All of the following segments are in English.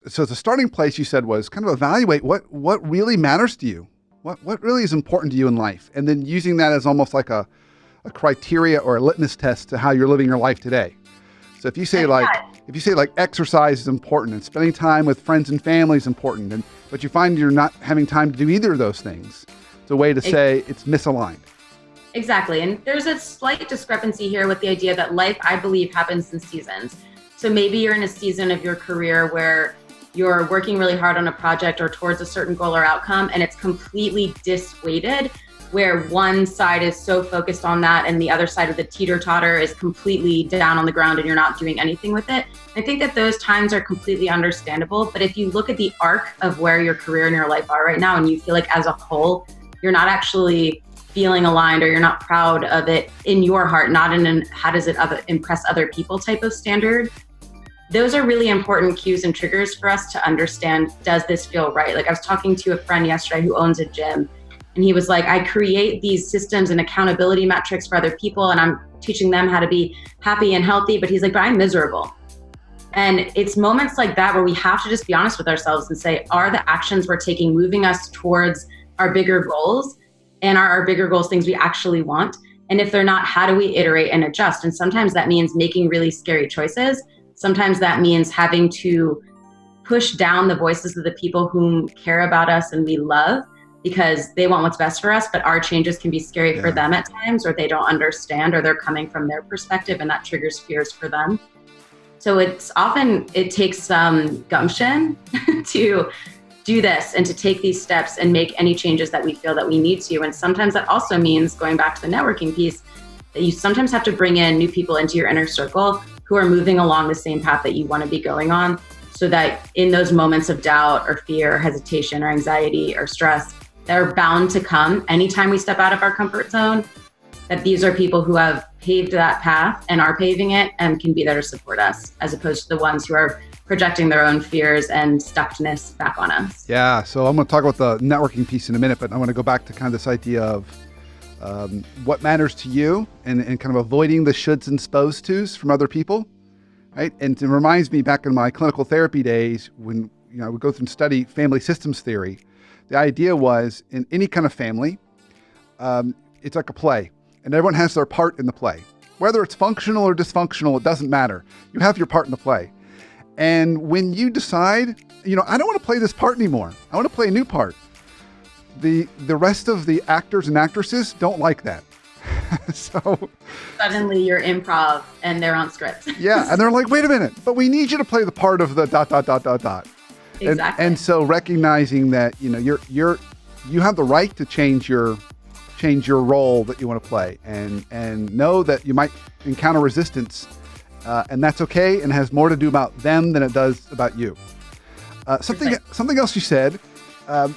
so the starting place you said was kind of evaluate what really matters to you, what really is important to you in life, and then using that as almost like a criteria or a litmus test to how you're living your life today. So if you say like exercise is important and spending time with friends and family is important, but you find you're not having time to do either of those things, it's a way to say it's misaligned. Exactly. And there's a slight discrepancy here with the idea that life, I believe, happens in seasons. So maybe you're in a season of your career where you're working really hard on a project or towards a certain goal or outcome, and it's completely dissuaded, where one side is so focused on that and the other side of the teeter-totter is completely down on the ground and you're not doing anything with it. I think that those times are completely understandable. But if you look at the arc of where your career and your life are right now, and you feel like as a whole, you're not actually feeling aligned or you're not proud of it in your heart, not in an how does it impress other people type of standard, those are really important cues and triggers for us to understand, does this feel right? Like I was talking to a friend yesterday who owns a gym, and he was like, I create these systems and accountability metrics for other people, and I'm teaching them how to be happy and healthy, but he's like, but I'm miserable. And it's moments like that where we have to just be honest with ourselves and say, are the actions we're taking moving us towards our bigger goals? And are our bigger goals things we actually want? And if they're not, how do we iterate and adjust? And sometimes that means making really scary choices. Sometimes that means having to push down the voices of the people who care about us and we love because they want what's best for us, but our changes can be scary for them at times, or they don't understand, or they're coming from their perspective and that triggers fears for them. So it takes some gumption to do this and to take these steps and make any changes that we feel that we need to. And sometimes that also means, going back to the networking piece, that you sometimes have to bring in new people into your inner circle who are moving along the same path that you want to be going on, so that in those moments of doubt or fear, or hesitation or anxiety or stress that are bound to come anytime we step out of our comfort zone, that these are people who have paved that path and are paving it and can be there to support us, as opposed to the ones who are projecting their own fears and stuckness back on us. Yeah, so I'm going to talk about the networking piece in a minute, but I want to go back to kind of this idea of what matters to you and kind of avoiding the shoulds and supposed tos from other people, right? And it reminds me back in my clinical therapy days when I would go through and study family systems theory. The idea was in any kind of family, it's like a play, and everyone has their part in the play. Whether it's functional or dysfunctional, it doesn't matter. You have your part in the play. And when you decide, I don't want to play this part anymore, I want to play a new part, the rest of the actors and actresses don't like that. So suddenly you're improv and they're on script. Yeah, and they're like, wait a minute, but we need you to play the part of the ... Exactly. And so recognizing that you have the right to change your role that you want to play, and know that you might encounter resistance, and that's okay, and has more to do about them than it does about you. Something else you said,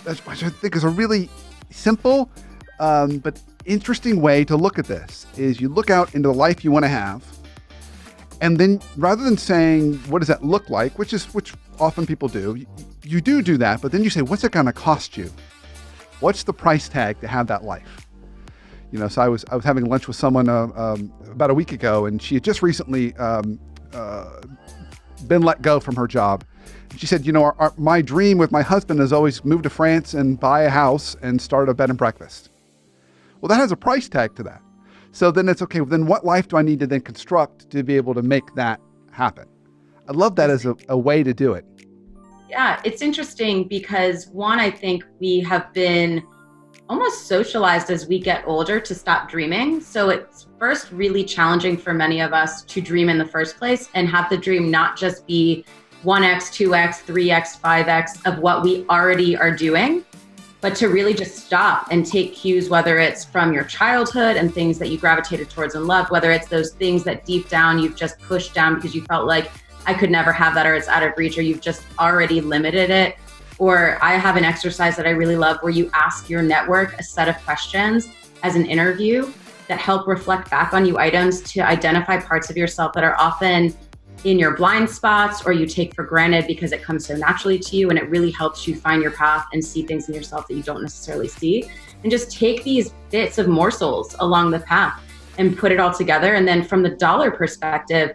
which I think is a really simple but interesting way to look at this, is you look out into the life you want to have, and then rather than saying, what does that look like, which often people do, you do that, but then you say, what's it going to cost you? What's the price tag to have that life? So I was having lunch with someone about a week ago, and she had just recently been let go from her job. And she said, my dream with my husband is always move to France and buy a house and start a bed and breakfast. Well, that has a price tag to that. So then it's okay. Well, then what life do I need to then construct to be able to make that happen? I love that as a way to do it. Yeah, it's interesting because one, I think we have been almost socialized as we get older to stop dreaming. So it's first really challenging for many of us to dream in the first place and have the dream not just be 1x, 2x, 3x, 5x of what we already are doing, but to really just stop and take cues, whether it's from your childhood and things that you gravitated towards and loved, whether it's those things that deep down you've just pushed down because you felt like I could never have that, or it's out of reach, or you've just already limited it. Or I have an exercise that I really love where you ask your network a set of questions as an interview that help reflect back on you items to identify parts of yourself that are often in your blind spots or you take for granted because it comes so naturally to you, and it really helps you find your path and see things in yourself that you don't necessarily see. And just take these bits of morsels along the path and put it all together. And then from the dollar perspective,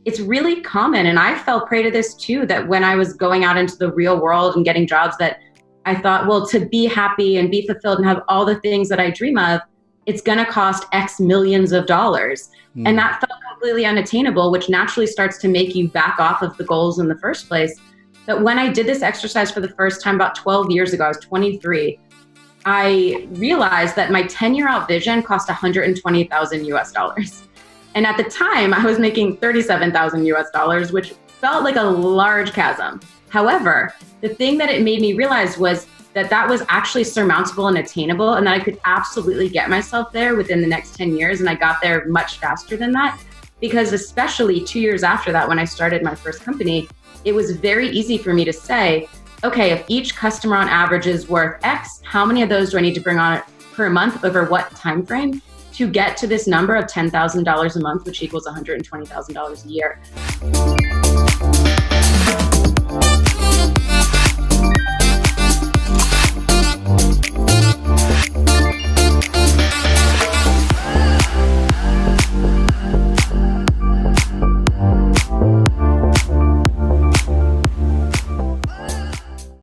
it's really common. And I fell prey to this too, that when I was going out into the real world and getting jobs that I thought, well, to be happy and be fulfilled and have all the things that I dream of, it's going to cost X millions of dollars. And that felt completely unattainable, which naturally starts to make you back off of the goals in the first place. But when I did this exercise for the first time about 12 years ago, I was 23, I realized that my 10-year out vision cost 120,000 US dollars. And at the time I was making 37,000 US dollars, which felt like a large chasm. However, the thing that it made me realize was that that was actually surmountable and attainable, and that I could absolutely get myself there within the next 10 years. And I got there much faster than that, because especially 2 years after that, when I started my first company, it was very easy for me to say, okay, if each customer on average is worth X, how many of those do I need to bring on per month over what time frame to get to this number of $10,000 a month, which equals $120,000 a year?